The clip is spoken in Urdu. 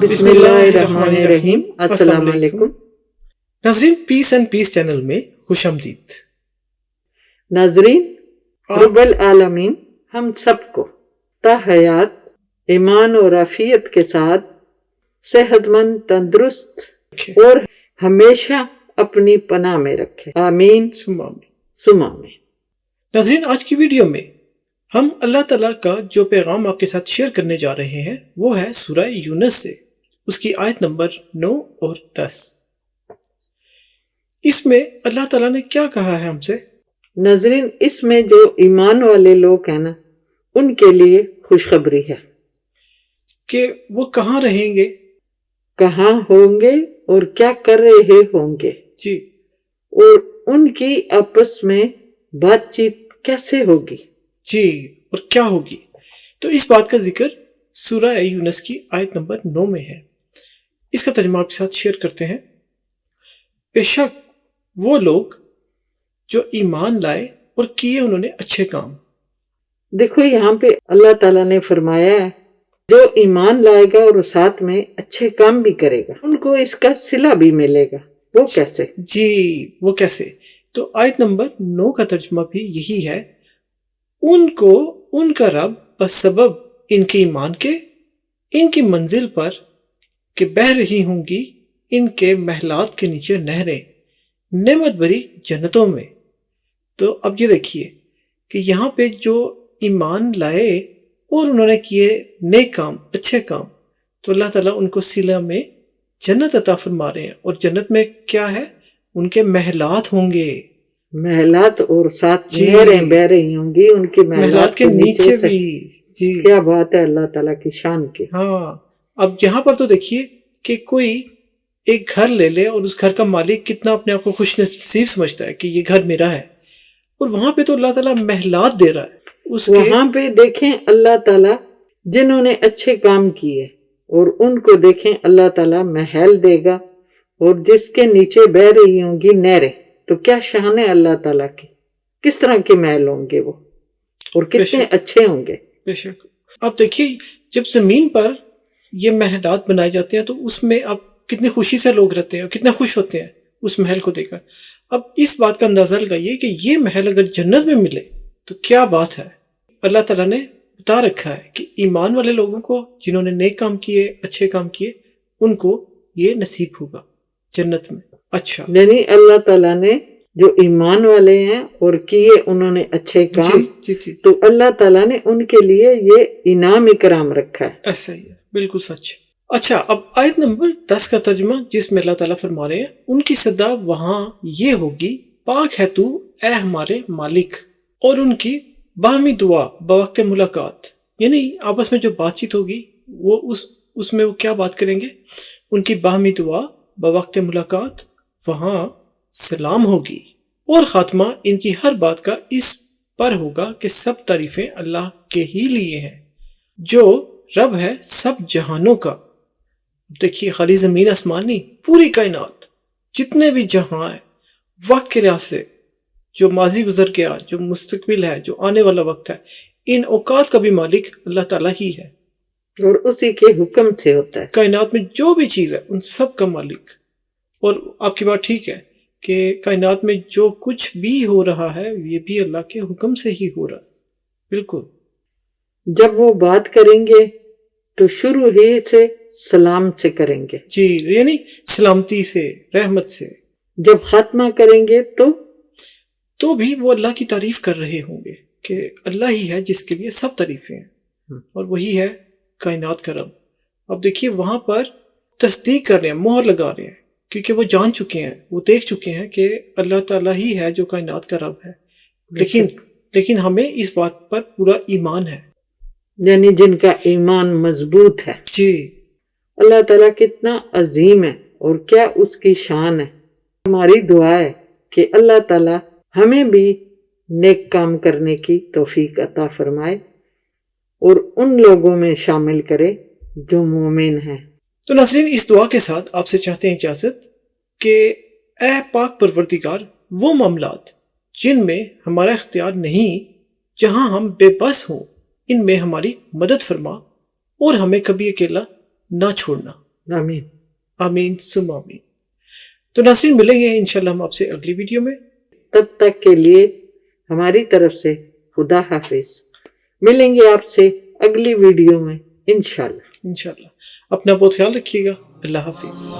بسم اللہ الرحمن الرحیم۔ السلام علیکم ناظرین، پیس اینڈ پیس چینل میں خوش آمدید۔ ناظرین، رب العالمین ہم سب کو تا حیات ایمان اور عافیت کے ساتھ صحت مند، تندرست اور ہمیشہ اپنی پناہ میں رکھے، آمین ثم آمین۔ ثم آمین۔ ناظرین، آج کی ویڈیو میں ہم اللہ تعالیٰ کا جو پیغام آپ کے ساتھ شیئر کرنے جا رہے ہیں وہ ہے سورہ یونس سے، اس کی آیت نمبر 9 اور 10۔ اس میں اللہ تعالیٰ نے کیا کہا ہے ہم سے؟ ناظرین، اس میں جو ایمان والے لوگ ہیں نا، ان کے لیے خوشخبری ہے کہ وہ کہاں رہیں گے، کہاں ہوں گے اور کیا کر رہے ہوں گے، جی، اور ان کی آپس میں بات چیت کیسے ہوگی، جی، اور کیا ہوگی۔ تو اس بات کا ذکر سورہ یونس کی آیت نمبر 9 میں ہے۔ اس کا ترجمہ آپ کے ساتھ شیئر کرتے ہیں۔ بے شک وہ لوگ جو ایمان لائے اور کیے انہوں نے اچھے کام۔ دیکھو یہاں پہ اللہ تعالیٰ نے فرمایا ہے جو ایمان لائے گا اور ساتھ میں اچھے کام بھی کرے گا ان کو اس کا صلہ بھی ملے گا۔ وہ کیسے؟ جی، وہ کیسے؟ تو آیت نمبر 9 کا ترجمہ بھی یہی ہے، ان کو ان کا رب بسبب ان کے ایمان کے ان کی منزل پر کہ بہہ رہی ہوں گی ان کے محلات کے نیچے نہریں نعمت بھری جنتوں میں۔ تو اب یہ دیکھیے کہ یہاں پہ جو ایمان لائے اور انہوں نے کیے نیک کام، اچھے کام، تو اللہ تعالیٰ ان کو صلہ میں جنت عطا فرما رہے ہیں۔ اور جنت میں کیا ہے؟ ان کے محلات ہوں گے، محلات، اور ساتھ نہریں بہ رہی ہوں گی ان کی محلات کے نیچے بھی۔ جی، کیا بات ہے اللہ تعالیٰ کی شان کی۔ ہاں، اب یہاں پر تو دیکھیے کہ کوئی ایک گھر لے لے اور اس گھر کا مالک کتنا اپنے آپ کو خوش نصیب سمجھتا ہے کہ یہ گھر میرا ہے، اور وہاں پہ تو اللہ تعالیٰ محلات دے رہا ہے اس کے۔ وہاں پہ دیکھیں اللہ تعالیٰ جنہوں نے اچھے کام کیے اور ان کو دیکھیں اللہ تعالیٰ محل دے گا، اور جس کے نیچے بہ رہی ہوں گی نہریں۔ تو کیا شان ہے اللہ تعالیٰ کی، کس طرح کے محل ہوں گے وہ، اور کتنے اچھے ہوں گے۔ بے شک۔ اب دیکھیے جب زمین پر یہ محلات بنائے جاتے ہیں تو اس میں اب کتنی خوشی سے لوگ رہتے ہیں اور کتنے خوش ہوتے ہیں اس محل کو دیکھ کر۔ اب اس بات کا اندازہ لگائیے کہ یہ محل اگر جنت میں ملے تو کیا بات ہے۔ اللہ تعالیٰ نے بتا رکھا ہے کہ ایمان والے لوگوں کو جنہوں نے نیک کام کیے، اچھے کام کیے، ان کو یہ نصیب ہوگا جنت میں۔ اچھا، یعنی اللہ تعالیٰ نے جو ایمان والے ہیں اور کیے انہوں نے اچھے کام، جی، تو اللہ تعالیٰ نے ان کے لیے یہ انعام اکرام رکھا ہے۔ ایسا ہی ہے، بالکل سچ۔ اچھا، اب آیت نمبر 10 کا ترجمہ جس میں اللہ تعالیٰ فرما رہے ہیں، ان کی صدا وہاں یہ ہوگی، پاک ہے تو اے ہمارے مالک، اور ان کی باہمی دعا بوقت ملاقات، یعنی آپس میں جو بات چیت ہوگی وہ اس میں وہ کیا بات کریں گے؟ ان کی باہمی دعا بوقت ملاقات وہاں سلام ہوگی، اور خاتمہ ان کی ہر بات کا اس پر ہوگا کہ سب تعریفیں اللہ کے ہی لیے ہیں جو رب ہے سب جہانوں کا۔ دیکھیے خالی زمین آسمان نہیں، پوری کائنات، جتنے بھی جہاں ہیں وقت کے لحاظ سے، جو ماضی گزر گیا، جو مستقبل ہے، جو آنے والا وقت ہے، ان اوقات کا بھی مالک اللہ تعالیٰ ہی ہے، اور اسی کے حکم سے ہوتا ہے۔ کائنات میں جو بھی چیز ہے ان سب کا مالک۔ اور آپ کی بات ٹھیک ہے کہ کائنات میں جو کچھ بھی ہو رہا ہے یہ بھی اللہ کے حکم سے ہی ہو رہا ہے، بالکل۔ جب وہ بات کریں گے تو شروع ہی سے سلام سے کریں گے، جی، یعنی سلامتی سے، رحمت سے۔ جب خاتمہ کریں گے تو بھی وہ اللہ کی تعریف کر رہے ہوں گے کہ اللہ ہی ہے جس کے لیے سب تعریفیں ہیں، اور وہی ہے کائنات کا رب۔ اب دیکھیے وہاں پر تصدیق کر رہے ہیں، مہر لگا رہے ہیں، کیونکہ وہ جان چکے ہیں، وہ دیکھ چکے ہیں کہ اللہ تعالیٰ ہی ہے جو کائنات کا رب ہے۔ لیکن ہمیں اس بات پر پورا ایمان ہے، یعنی جن کا ایمان مضبوط ہے۔ جی، اللہ تعالیٰ کتنا عظیم ہے اور کیا اس کی شان ہے۔ ہماری دعا ہے کہ اللہ تعالیٰ ہمیں بھی نیک کام کرنے کی توفیق عطا فرمائے اور ان لوگوں میں شامل کرے جو مومن ہیں۔ تو ناظرین، اس دعا کے ساتھ آپ سے چاہتے ہیں اجازت کہ اے پاک پروردگار، وہ معاملات جن میں ہمارا اختیار نہیں، جہاں ہم بے بس ہوں، ان میں ہماری مدد فرما اور ہمیں کبھی اکیلا نہ چھوڑنا۔ آمین. آمین سم آمین. تو ناظرین ملیں گے انشاءاللہ ہم آپ سے اگلی ویڈیو میں. تب تک کے لیے ہماری طرف سے خدا حافظ. ملیں گے آپ سے اگلی ویڈیو میں انشاءاللہ. انشاءاللہ اپنا بہت خیال رکھیے گا. اللہ حافظ.